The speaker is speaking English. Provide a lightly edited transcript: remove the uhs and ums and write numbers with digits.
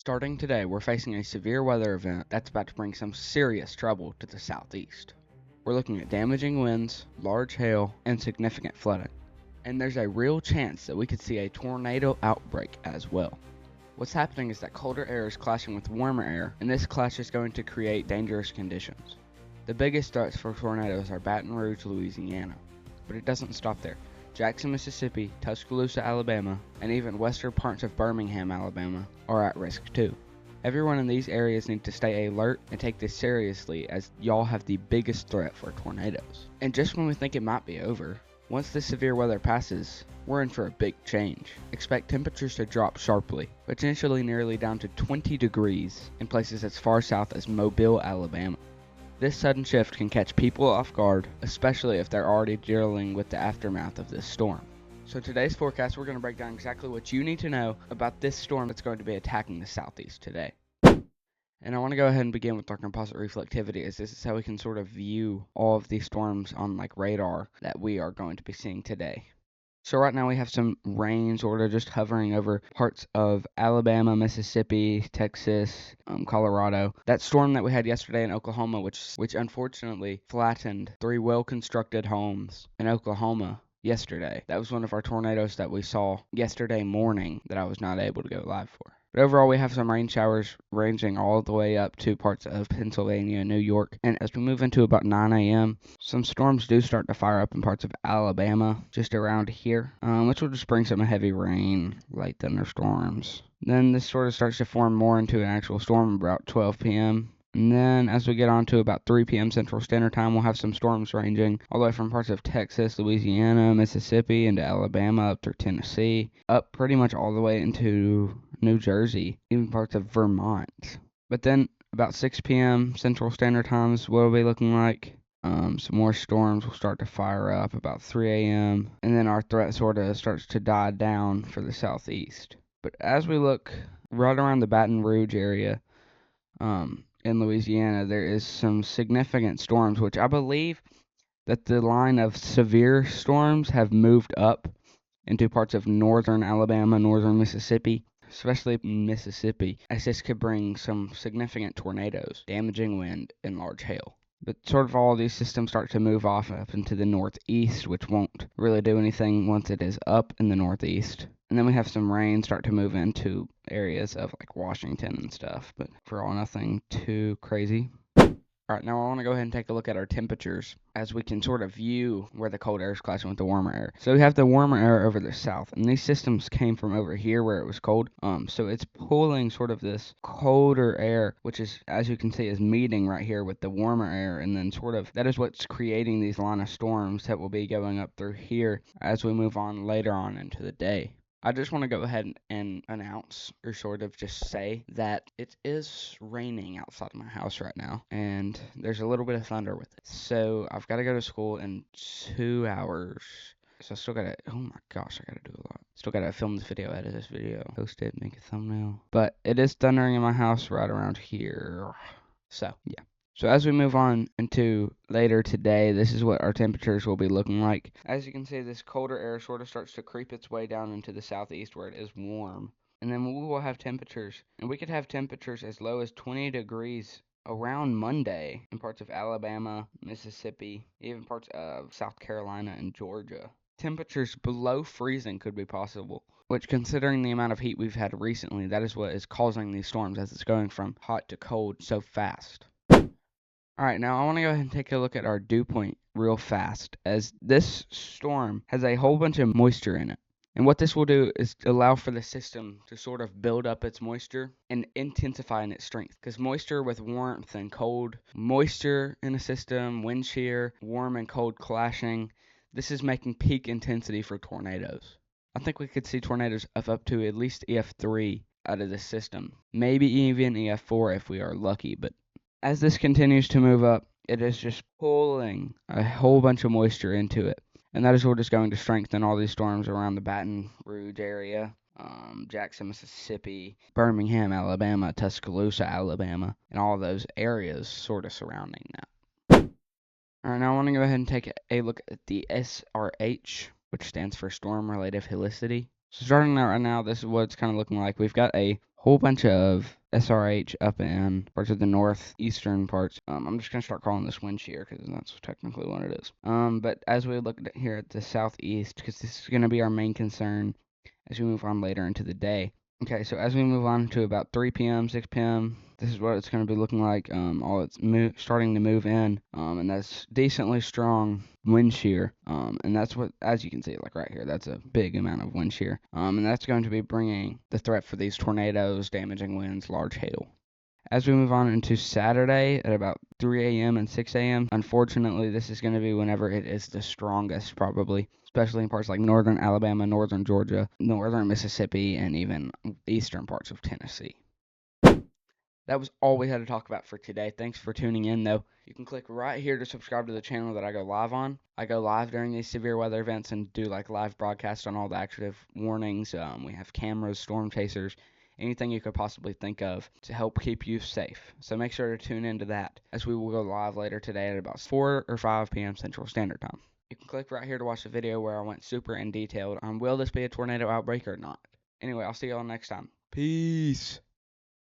Starting today, we're facing a severe weather event that's about to bring some serious trouble to the southeast. We're looking at damaging winds, large hail, and significant flooding. And there's a real chance that we could see a tornado outbreak as well. What's happening is that colder air is clashing with warmer air, and this clash is going to create dangerous conditions. The biggest threats for tornadoes are Baton Rouge, Louisiana. But it doesn't stop there. Jackson, Mississippi, Tuscaloosa, Alabama, and even western parts of Birmingham, Alabama, are at risk too. Everyone in these areas needs to stay alert and take this seriously, as y'all have the biggest threat for tornadoes. And just when we think it might be over, once this severe weather passes, we're in for a big change. Expect temperatures to drop sharply, potentially nearly down to 20 degrees in places as far south as Mobile, Alabama. This sudden shift can catch people off guard, especially if they're already dealing with the aftermath of this storm. So today's forecast, we're going to break down exactly what you need to know about this storm that's going to be attacking the southeast today. And I want to go ahead and begin with our composite reflectivity, as this is how we can sort of view all of these storms on like radar that we are going to be seeing today. So right now we have some rain sort of just hovering over parts of Alabama, Mississippi, Texas, Colorado. That storm that we had yesterday in Oklahoma, which unfortunately flattened 3 well-constructed homes in Oklahoma yesterday. That was one of our tornadoes that we saw yesterday morning that I was not able to go live for. But overall, we have some rain showers ranging all the way up to parts of Pennsylvania, New York. And as we move into about 9 a.m., some storms do start to fire up in parts of Alabama, just around here, which will just bring some heavy rain, light thunderstorms. Then this sort of starts to form more into an actual storm about 12 p.m. And then as we get on to about 3 p.m. Central Standard Time, we'll have some storms ranging all the way from parts of Texas, Louisiana, Mississippi, into Alabama, up through Tennessee, up pretty much all the way into New Jersey, even parts of Vermont. But then about 6 p.m. Central Standard Time is what it'll be looking like. Some more storms will start to fire up about 3 a.m. And then our threat sort of starts to die down for the southeast. But as we look right around the Baton Rouge area, in Louisiana, there is some significant storms, which I believe that the line of severe storms have moved up into parts of northern Alabama, northern Mississippi, especially Mississippi, as this could bring some significant tornadoes, damaging wind, and large hail. But sort of all of these systems start to move off up into the northeast, which won't really do anything once it is up in the northeast. And then we have some rain start to move into areas of like Washington and stuff, but for all nothing too crazy. Alright, now I want to go ahead and take a look at our temperatures as we can sort of view where the cold air is clashing with the warmer air. So we have the warmer air over the south, and these systems came from over here where it was cold. So it's pulling sort of this colder air, which is, as you can see, is meeting right here with the warmer air, and then sort of that is what's creating these line of storms that will be going up through here as we move on later on into the day. I just want to go ahead and announce, or sort of just say, that it is raining outside of my house right now, and there's a little bit of thunder with it. So I've got to go to school in 2 hours. So I still gotta, oh my gosh, I gotta do a lot. Still gotta film this video, edit this video, post it, make a thumbnail. But it is thundering in my house right around here. So, yeah. So as we move on into later today, this is what our temperatures will be looking like. As you can see, this colder air sort of starts to creep its way down into the southeast where it is warm. And then we will have temperatures, and we could have temperatures as low as 20 degrees around Monday in parts of Alabama, Mississippi, even parts of South Carolina and Georgia. Temperatures below freezing could be possible, which, considering the amount of heat we've had recently, that is what is causing these storms, as it's going from hot to cold so fast. Alright, now I want to go ahead and take a look at our dew point real fast, as this storm has a whole bunch of moisture in it. And what this will do is allow for the system to sort of build up its moisture and intensify in its strength. Because moisture with warmth and cold, moisture in a system, wind shear, warm and cold clashing, this is making peak intensity for tornadoes. I think we could see tornadoes of up to at least EF3 out of this system. Maybe even EF4 if we are lucky, but as this continues to move up, it is just pulling a whole bunch of moisture into it. And that is what is going to strengthen all these storms around the Baton Rouge area, Jackson, Mississippi, Birmingham, Alabama, Tuscaloosa, Alabama, and all those areas sort of surrounding that. Alright, now I want to go ahead and take a look at the SRH, which stands for Storm Relative Helicity. So starting out right now, this is what it's kind of looking like. We've got a whole bunch of SRH up in parts of the northeastern parts. I'm just gonna start calling this wind shear because that's technically what it is. But as we look at here at the southeast, because this is gonna be our main concern as we move on later into the day. Okay, so as we move on to about 3 p.m., 6 p.m., this is what it's going to be looking like. All it's starting to move in, and that's decently strong wind shear. And that's what, as you can see, like right here, that's a big amount of wind shear. And that's going to be bringing the threat for these tornadoes, damaging winds, large hail. As we move on into Saturday at about 3 a.m. and 6 a.m., unfortunately, this is going to be whenever it is the strongest, probably, especially in parts like northern Alabama, northern Georgia, northern Mississippi, and even eastern parts of Tennessee. That was all we had to talk about for today. Thanks for tuning in, though. You can click right here to subscribe to the channel that I go live on. I go live during these severe weather events and do like live broadcasts on all the active warnings. We have cameras, storm chasers, anything you could possibly think of to help keep you safe. So make sure to tune into that as we will go live later today at about 4 or 5 p.m. Central Standard Time. You can click right here to watch the video where I went super in detail on will this be a tornado outbreak or not. Anyway, I'll see y'all next time. Peace.